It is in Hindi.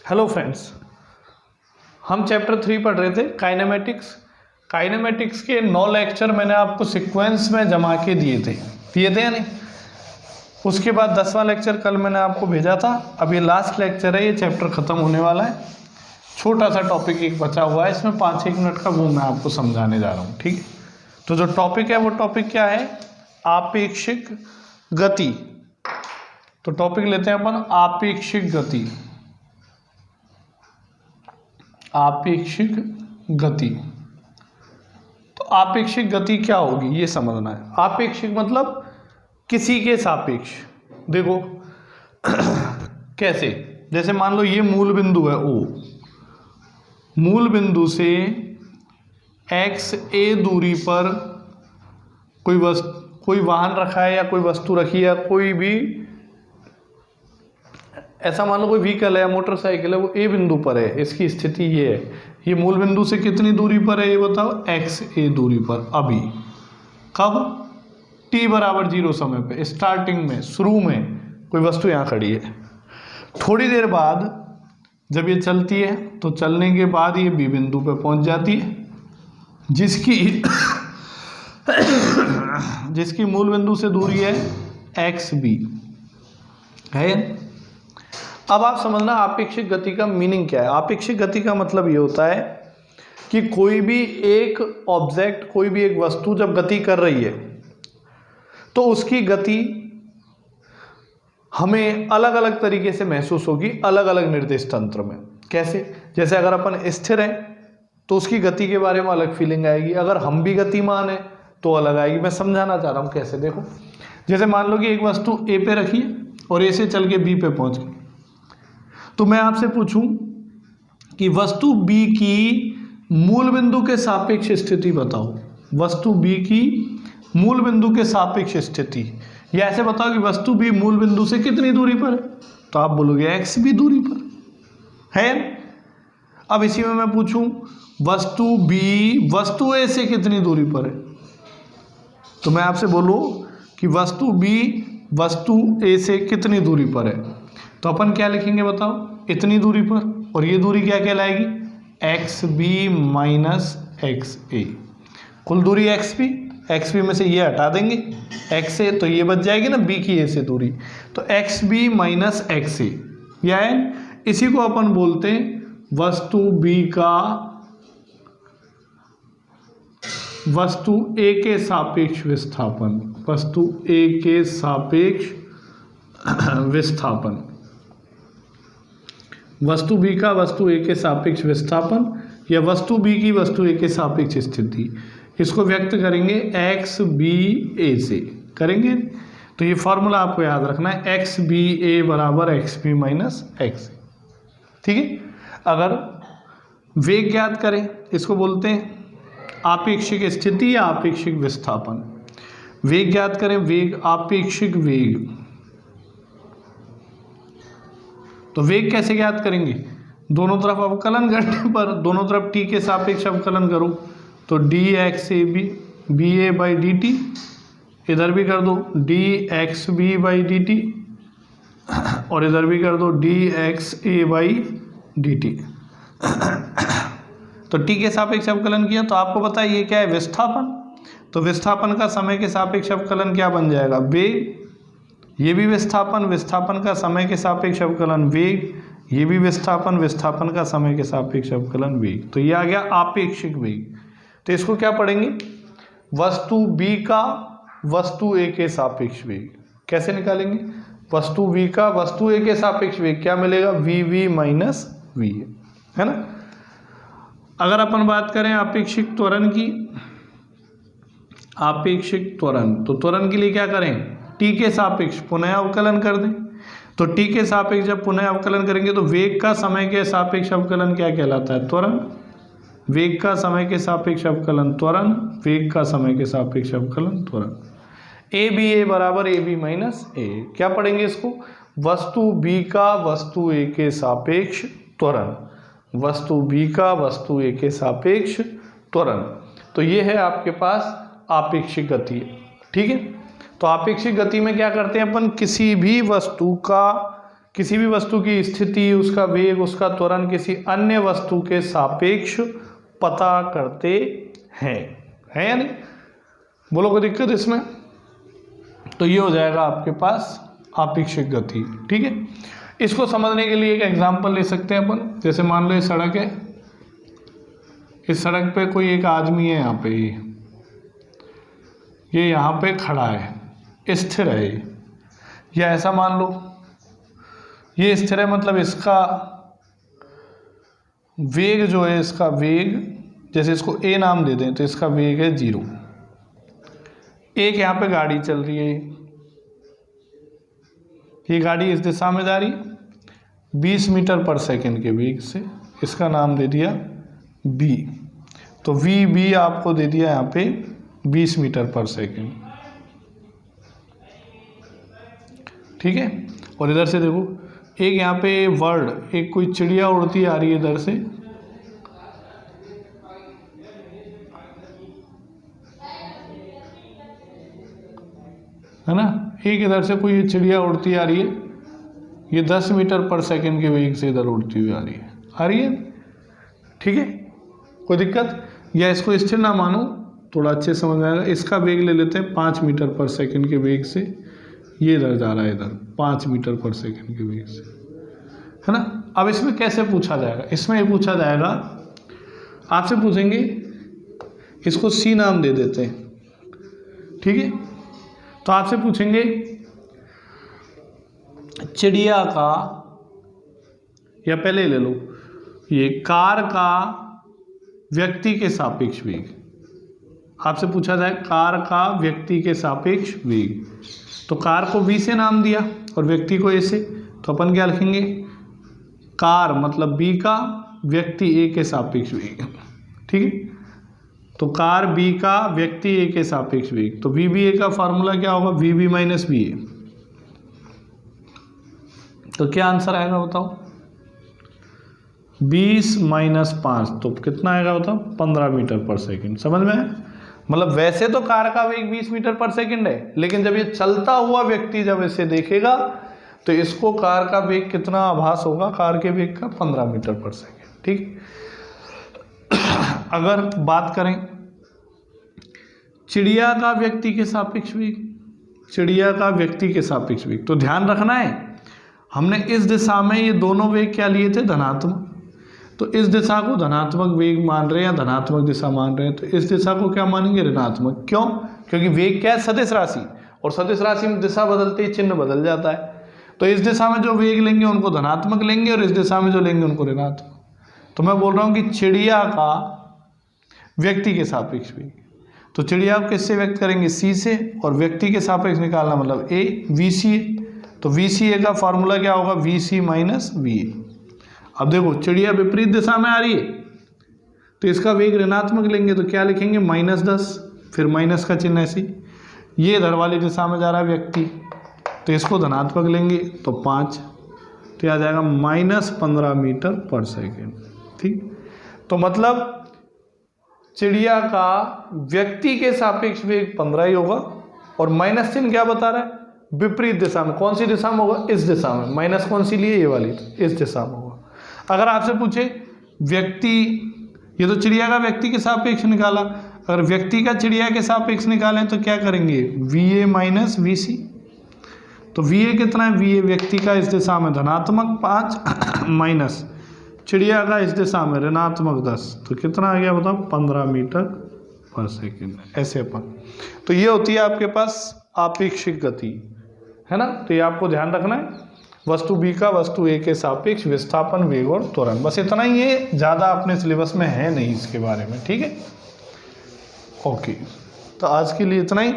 हेलो फ्रेंड्स, हम चैप्टर 3 पढ़ रहे थे काइनेमेटिक्स। काइनेमेटिक्स के 9 लेक्चर मैंने आपको सीक्वेंस में जमा के दिए थे या नहीं। उसके बाद 10वां लेक्चर कल मैंने आपको भेजा था। अब ये लास्ट लेक्चर है, ये चैप्टर ख़त्म होने वाला है। छोटा सा टॉपिक एक बचा हुआ है, इसमें 5-1 मिनट का वो मैं आपको समझाने जा रहा हूँ। ठीक है, तो जो टॉपिक है वो टॉपिक क्या है? आपेक्षिक गति। तो टॉपिक लेते हैं अपन आपेक्षिक गति। आपेक्षिक गति, तो आपेक्षिक गति क्या होगी ये समझना है। आपेक्षिक मतलब किसी के सापेक्ष। देखो कैसे, जैसे मान लो ये मूल बिंदु है O, मूल बिंदु से XA दूरी पर कोई वाहन रखा है या कोई वस्तु रखी है, कोई भी ऐसा मान लो कोई व्हीकल है, मोटरसाइकिल है, वो A बिंदु पर है। इसकी स्थिति ये है, ये मूल बिंदु से कितनी दूरी पर है ये बताओ? XA दूरी पर। अभी कब? t बराबर 0 समय पे, स्टार्टिंग में, शुरू में कोई वस्तु यहाँ खड़ी है। थोड़ी देर बाद जब ये चलती है तो चलने के बाद ये B बिंदु पे पहुँच जाती है, जिसकी मूल बिंदु से दूरी है XB है। अब आप समझना आपेक्षिक गति का मीनिंग क्या है। आपेक्षिक गति का मतलब ये होता है कि कोई भी एक ऑब्जेक्ट, कोई भी एक वस्तु जब गति कर रही है तो उसकी गति हमें अलग अलग तरीके से महसूस होगी, अलग अलग निर्देश तंत्र में। कैसे? जैसे अगर अपन स्थिर हैं तो उसकी गति के बारे में अलग फीलिंग आएगी, अगर हम भी गतिमान हैं तो अलग आएगी। मैं समझाना चाह रहा हूँ कैसे। देखो, जैसे मान लो कि एक वस्तु A पे रखी है और A से चल के B पे पहुँच गई, तो मैं आपसे पूछूं कि वस्तु B की मूल बिंदु के सापेक्ष स्थिति बताओ। वस्तु B की मूल बिंदु के सापेक्ष स्थिति, या ऐसे बताओ कि वस्तु B मूल बिंदु से कितनी दूरी पर है, तो आप बोलोगे XB दूरी पर है। अब इसी में मैं पूछूं वस्तु B वस्तु A से कितनी दूरी पर है, तो मैं आपसे बोलूं कि वस्तु B वस्तु A से कितनी दूरी पर है, तो अपन क्या लिखेंगे बताओ? इतनी दूरी पर। और ये दूरी क्या कहलाएगी? XB minus XA। कुल दूरी XB में से ये हटा देंगे XA, तो ये बच जाएगी ना B की A से दूरी, तो XB माइनस XA। या इसी को अपन बोलते हैं वस्तु B का वस्तु A के सापेक्ष विस्थापन। वस्तु A के सापेक्ष विस्थापन, वस्तु B का वस्तु A के सापेक्ष विस्थापन, या वस्तु B की वस्तु A के सापेक्ष स्थिति। इसको व्यक्त करेंगे XBA से करेंगे। तो ये फॉर्मूला आपको याद रखना है, XBA बराबर XB माइनस XA। ठीक है। अगर वेग ज्ञात करें, इसको बोलते हैं आपेक्षिक स्थिति या आपेक्षिक विस्थापन। वेग ज्ञात करें, वेग, आपेक्षिक वेग। तो वेग कैसे ज्ञात करेंगे? दोनों तरफ अवकलन करने पर, दोनों तरफ t के सापेक्ष अवकलन करो तो dxab ba बाई dt, इधर भी कर दो dxb बाई dt, और इधर भी कर दो dxa बाई dt। तो t के सापेक्ष अवकलन किया तो आपको पता है ये क्या है? विस्थापन। तो विस्थापन का समय के सापेक्ष अवकलन क्या बन जाएगा? वेग। ये भी विस्थापन, विस्थापन का समय के सापेक्ष अवकलन वेग। ये भी विस्थापन, विस्थापन का समय के सापेक्ष अवकलन वेग। तो ये आ गया आपेक्षिक वेग। तो इसको क्या पढ़ेंगे? वस्तु B का वस्तु A के सापेक्ष वेग। कैसे निकालेंगे? वस्तु B का वस्तु A के सापेक्ष वेग क्या मिलेगा? VV माइनस V है ना। अगर अपन बात करें आपेक्षिक त्वरण की, आपेक्षिक त्वरण, तो त्वरण के लिए क्या करें? t के सापेक्ष पुनः अवकलन कर दें। तो t के सापेक्ष जब पुनः अवकलन करेंगे तो वेग का समय के सापेक्ष अवकलन क्या कहलाता है? त्वरण। वेग का समय के सापेक्ष अवकलन त्वरण, वेग का समय के सापेक्ष अवकलन त्वरण। ABA बराबर AB माइनस A। क्या पढ़ेंगे इसको? वस्तु B का वस्तु A के सापेक्ष त्वरण, वस्तु B का वस्तु A के सापेक्ष त्वरण। तो ये है आपके पास आपेक्षिक गति। ठीक है। तो आपेक्षिक गति में क्या करते हैं अपन? किसी भी वस्तु का किसी भी वस्तु की स्थिति, उसका वेग, उसका त्वरण किसी अन्य वस्तु के सापेक्ष पता करते हैं, है या नहीं? बोलो कोई दिक्कत इसमें? तो ये हो जाएगा आपके पास आपेक्षिक गति। ठीक है, इसको समझने के लिए एक एग्जांपल ले सकते हैं अपन। जैसे मान लो ये सड़क है, इस सड़क पे कोई एक आदमी है, यहाँ पे ये यहाँ पे खड़ा है, स्थिर है ये, या ऐसा मान लो ये स्थिर है, मतलब इसका वेग जो है, इसका वेग, जैसे इसको ए नाम दे दें तो इसका वेग है 0। एक यहाँ पे गाड़ी चल रही है, ये गाड़ी इस दिशा में जा रही है 20 मीटर पर सेकंड के वेग से, इसका नाम दे दिया b। तो v आपको दे दिया यहाँ पे 20 मीटर पर सेकंड। ठीक है, और इधर से देखो एक यहाँ पे वर्ड, एक कोई चिड़िया उड़ती आ रही है इधर से, है ना, एक इधर से कोई चिड़िया उड़ती आ रही है, ये 10 मीटर पर सेकंड के वेग से इधर उड़ती हुई आ रही है। ठीक है, कोई दिक्कत? या इसको स्थिर ना मानो, थोड़ा अच्छे समझ में आएगा। इसका वेग ले लेते हैं 5 मीटर पर सेकंड के वेग से, ये इधर जा रहा है, इधर 5 मीटर पर सेकंड के वेग से, है ना। अब इसमें कैसे पूछा जाएगा? इसमें ये पूछा जाएगा, आपसे पूछेंगे, इसको सी नाम दे देते हैं। ठीक है, तो आपसे पूछेंगे चिड़िया का, या पहले ले लो ये कार का व्यक्ति के सापेक्ष वेग। आपसे पूछा जाए कार का व्यक्ति के सापेक्ष वेग, तो कार को v से नाम दिया और व्यक्ति को a से, तो अपन क्या लिखेंगे? कार मतलब b का, व्यक्ति a के सापेक्ष वेग। ठीक है, तो कार b का, व्यक्ति a के सापेक्ष वेग, तो vba का फार्मूला क्या होगा? vb minus va। तो क्या आंसर आएगा बताओ? 20 माइनस 5, तो कितना आएगा बताओ? 15 मीटर पर सेकंड। समझ में? मतलब वैसे तो कार का वेग 20 मीटर पर सेकंड है, लेकिन जब ये चलता हुआ व्यक्ति जब इसे देखेगा तो इसको कार का वेग कितना आभास होगा? कार के वेग का 15 मीटर पर सेकंड। ठीक। अगर बात करें चिड़िया का व्यक्ति के सापेक्ष वेग, चिड़िया का व्यक्ति के सापेक्ष वेग, तो ध्यान रखना है हमने इस दिशा में ये दोनों वेग क्या लिए थे? धनात्मक। तो इस दिशा को धनात्मक वेग मान रहे हैं या धनात्मक दिशा मान रहे हैं, तो इस दिशा को क्या मानेंगे? ऋणात्मक। क्यों? क्योंकि वेग क्या है? सदिश राशि, और सदिश राशि में दिशा बदलते ही चिन्ह बदल जाता है। तो इस दिशा में जो वेग लेंगे उनको धनात्मक लेंगे, और इस दिशा में जो लेंगे उनको ऋणात्मक। तो मैं बोल रहा हूँ कि चिड़िया का व्यक्ति के सापेक्ष वेग, तो चिड़िया आप किससे व्यक्त करेंगे? सी से, और व्यक्ति के सापेक्ष निकालना मतलब ए, वी सी। तो वी सी ए का फॉर्मूला क्या होगा? V C minus V A. अब देखो चिड़िया विपरीत दिशा में आ रही है, तो इसका वेग ऋणात्मक लेंगे, तो क्या लिखेंगे? -10, फिर माइनस का चिन्ह ऐसे। ये इधर वाली दिशा में जा रहा है व्यक्ति, तो इसको धनात्मक लेंगे तो 5, तो आ जाएगा -15 मीटर पर सेकेंड। ठीक, तो मतलब चिड़िया का व्यक्ति के सापेक्ष वेग 15 ही होगा, और माइनस चिन्ह क्या बता रहा है? विपरीत दिशा में। कौन सी दिशा में होगा? इस दिशा में। माइनस कौन सी लिए? ये वाली, तो इस दिशा में होगा। अगर आपसे पूछे व्यक्ति, ये तो चिड़िया का व्यक्ति के सापेक्ष निकाला, अगर व्यक्ति का चिड़िया के सापेक्ष निकालें तो क्या करेंगे? VA minus VC। तो VA कितना है? VA व्यक्ति का इस दिशा में धनात्मक 5 माइनस चिड़िया का इस दिशा में ऋणात्मक 10, तो कितना आ गया बताओ? 15 मीटर पर सेकेंड। ऐसे अपन, तो ये होती है आपके पास आपेक्षिक गति, है ना। तो ये आपको ध्यान रखना है, वस्तु B का वस्तु A के सापेक्ष विस्थापन, वेग और त्वरण, बस इतना ही है, ज़्यादा अपने सिलेबस में है नहीं इसके बारे में। ठीक है, ओके, तो आज के लिए इतना ही।